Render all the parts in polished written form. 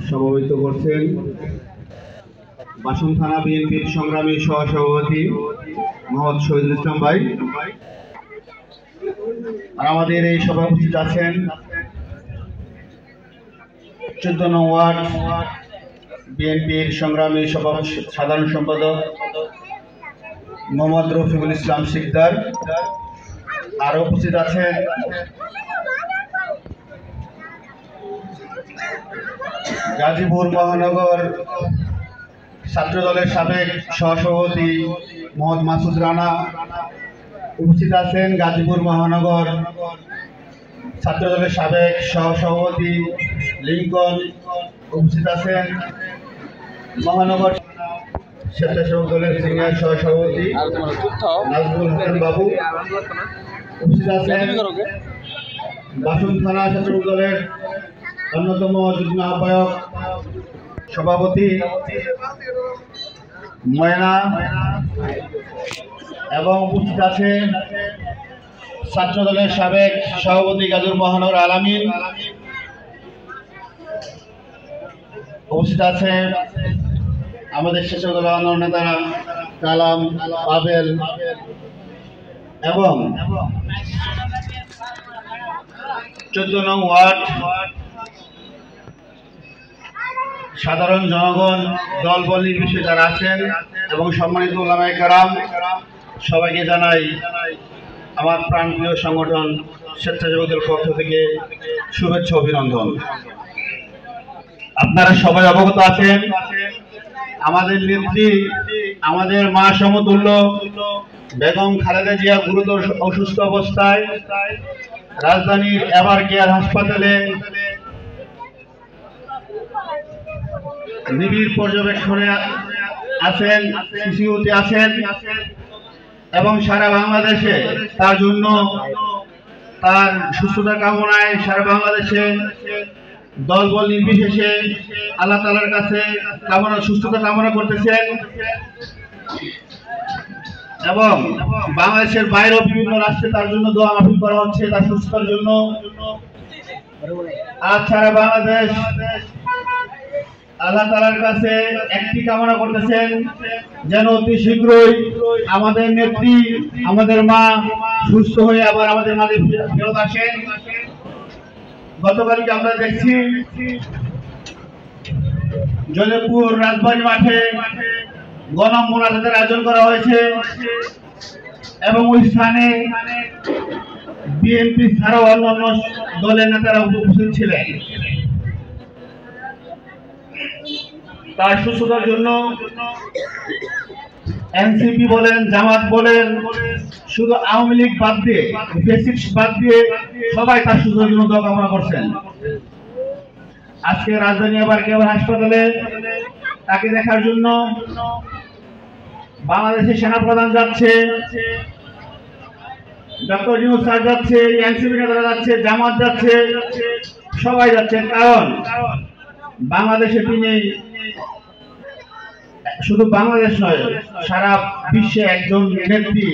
সভাপতিত্ব করছেন বাসন থানা বিএনপির সংগ্রামী সহসভাপতি মোহাম্মদ শহীদুল ইসলাম ভাই। আর আমাদের এই সভায় উপস্থিত আছেন 14 নং ওয়ার্ড বিএনপির সংগ্রামী সাধারণ সম্পাদক মোহাম্মদ রফিকুল ইসলাম সিকদার। আরো উপস্থিত আছেন গাজীপুর মহানগর ছাত্রদলের সাবেক সহসভাপতি মোহাম্মদ মাসুদ রানা। উপস্থিত আছেন গাজীপুর মহানগর ছাত্রদলের সাবেক সহসভাপতি লিঙ্কন। উপস্থিত আছেন মহানগর স্বেচ্ছাসেবক দলের সিনিয়র সহসভাপতি নাজমুল হাসান বাবু। উপস্থিত আছেন বাসন থানা স্বেচ্ছাসেবক দলের অন্যতম যুগ্ম আহ্বায়ক সভাপতি ময়না এবং উপস্থিত আছে ছাত্র দলের সাবেক সভাপতি গাজীপুর মহানগর আলামিন। উপস্থিত আছে আমাদের স্বেচ্ছাসেবক দলের অন্য নেতারা কালাম, পাবেল এবং 14 নং ওয়ার্ড সাধারণ জনগণ দলবল নির্বিশেষে যারা আছেন এবং সম্মানিত উলামায়ে কেরাম, সবাইকে জানাই আমার প্রাণপ্রিয় সংগঠন স্বেচ্ছাসেবক দলের পক্ষ থেকে শুভেচ্ছা অভিনন্দন। আপনারা সবাই অবগত আছেন আমাদের নেত্রী, আমাদের মা সমতুল্য বেগম খালেদা জিয়া গুরুতর অসুস্থ অবস্থায় রাজধানীর এভার কেয়ার হাসপাতালে নিবিড় পর্যবেক্ষণে আছেন, সিসিউতে আছেন এবং সারা বাংলাদেশে তার জন্য তার সুস্থতা কামনায় সারা বাংলাদেশে দলবল নির্বিশেষে আল্লাহ তাআলার কাছে সুস্থতা কামনা করতেছেন এবং বাংলাদেশের বাইরেও বিভিন্ন রাষ্ট্রে তার জন্য দোয়া মাহফিল করা হচ্ছে তার সুস্থতার জন্য। আর সারা বাংলাদেশ আল্লাহ তাআলার কাছে একটি কামনা করতেছেন যেন অতি শীঘ্রই আমাদের নেত্রী, আমাদের মা সুস্থ হয়ে আবার আমাদের মাঝে ফেরত আসেন। গতকালকে আমরা দেখছি জয়দেবপুর রাজবাড়ী মাঠে গণমুনাজাতের আয়োজন করা হয়েছে এবং ওই স্থানে বিএনপি ছাড়াও অন্যান্য দলের নেতারা উপস্থিত ছিলেন। তার সুস্থতার জন্য এনসিপি বলেন, জামাত বলেন, শুধু আওয়ামী লীগ বাদ দিয়ে, ফ্যাসিস্ট বাদ দিয়ে সবাই তার সুস্থতার জন্য দোয়া কামনা করছেন। আজকে রাজধানী এভার কেয়ার হাসপাতালে তাকে দেখার জন্য বাংলাদেশের সেনাপ্রধান যাচ্ছে, ডক্টর ইউনূস স্যার যাচ্ছে, এনসিপি নেতারা যাচ্ছে, জামাত যাচ্ছে, সবাই যাচ্ছেন। কারণ বাংলাদেশে তিনি শুধু বাংলাদেশ নয়, সারা বিশ্বে একজন নেত্রী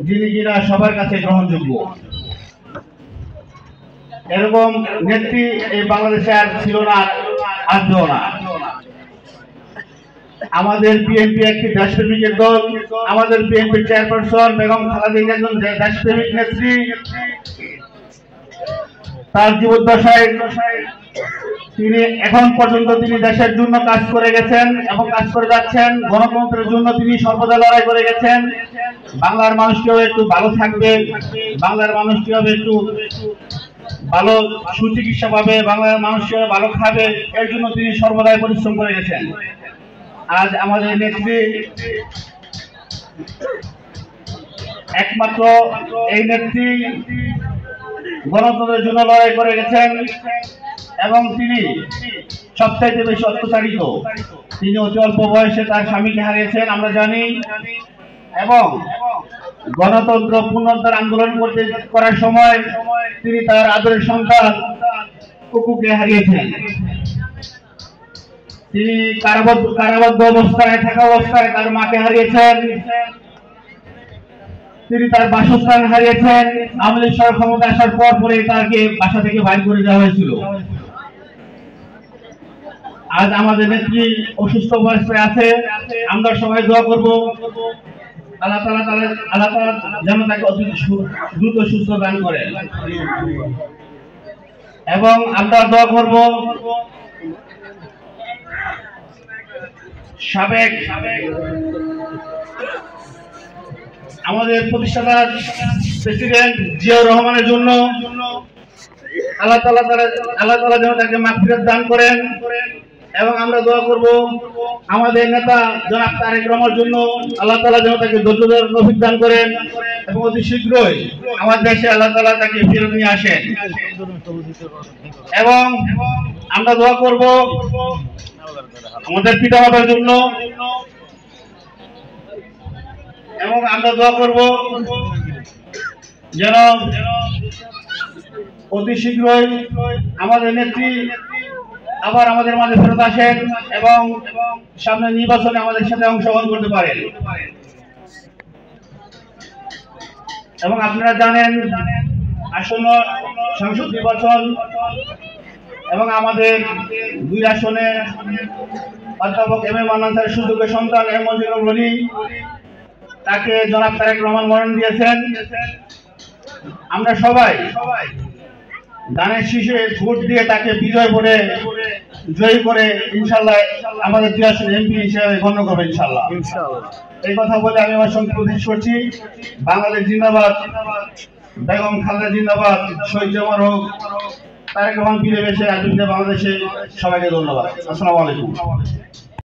যিনি কিনা সবার কাছে গ্রহণযোগ্য। এরকম নেত্রী এই বাংলাদেশে আর ছিল না, আসবেও না। আমাদের বিএনপি একটি দেশপ্রেমিকের দল। আমাদের বিএনপির চেয়ারপারসন বেগম খালেদা জিয়া একজন দেশপ্রেমিক নেত্রী। তার জীবদ্দশায় তিনি এখন পর্যন্ত তিনি দেশের জন্য কাজ করে গেছেন এবং কাজ করে যাচ্ছেন। গণতন্ত্রের জন্য তিনি সর্বদা লড়াই করে গেছেন। বাংলার মানুষ কিভাবে একটু ভালো থাকবে, বাংলার মানুষ কিভাবে একটু ভালো সুচিকিৎসা পাবে, বাংলার মানুষ কিভাবে ভালো খাবে, এর জন্য তিনি সর্বদাই পরিশ্রম করে গেছেন। আজ আমাদের নেত্রী একমাত্র এই নেত্রী গণতন্ত্রের জন্য লড়াই করে গেছেন এবং তিনি সবচাইতে বেশি অত্যাচারিত। তিনি অতি অল্প বয়সে তার স্বামীকে হারিয়েছেন আমরা জানি এবং গণতন্ত্র পুনরুদ্ধার আন্দোলন করার সময় তিনি তার আদরের সন্তান কুকুকে হারিয়েছেন। তিনি কারাবদ্ধ অবস্থায় থাকা অবস্থায় তার মাকে হারিয়েছেন। তিনি তার বাসস্থান হারিয়েছেন। আওয়ামী লীগ সরকার ক্ষমতা আসার পরে তাকে বাসা থেকে বাইর করে দেওয়া হয়েছিল। আজ আমাদের নেত্রী অসুস্থ অবস্থায় আছে, আমরা সবাই দোয়া করব আল্লাহ তাআলা যেন তাকে অতি দ্রুত সুস্থ দান করে। এবং আমরা দোয়া করব সাবেক আমাদের প্রতিষ্ঠাতা প্রেসিডেন্ট জিয়াউর রহমানের জন্য আল্লাহ তাআলা যেন তাকে মাগফিরাত দান করেন। এবং আমরা দোয়া করব আমাদের নেতা জনাব তারেক রহমানের জন্য আল্লাহ তাআলা যেন তাকে ধৈর্যের তৌফিক দান করেন এবং অতি শীঘ্রই আমাদের দেশে আল্লাহ তাআলা তাকে ফিরে নিয়ে আসেন। এবং আমরা দোয়া করব আমাদের পিতামাতার জন্য, এবং আমরা দোয়া করব যেন অতি শীঘ্রই আমাদের নেত্রী আবার আমাদের মাঝে ফেরত আসেন এবং সামনে নির্বাচনে আমাদের সাথে অংশগ্রহণ করতে পারেন। এবং আপনারা জানেন আসন্ন সংসদ নির্বাচন এবং আমাদের 2 আসনে অধ্যাপক এম এ মান্নান স্যারের সুযোগ্য সন্তান এম মঞ্জুরুল গনি তাকে জনাব তারেক রহমান মনোনয়ন দিয়েছেন। আমরা সবাই ধানের শীষে ভোট দিয়ে তাকে জয়ী করে ইনশাআল্লাহ আমাদের 2 আসনে এমপি হিসেবে গণ্য করবে ইনশাআল্লাহ। এই কথা বলে আমি আমার সংক্ষিপ্ত শেষ করছি। বাংলাদেশ জিন্দাবাদ, বেগম খালেদা জিন্দাবাদ, শহীদ জামার হোক, তারেক রহমান ফিরে এসে বাংলাদেশে। সবাইকে ধন্যবাদ। আসসালামু আলাইকুম।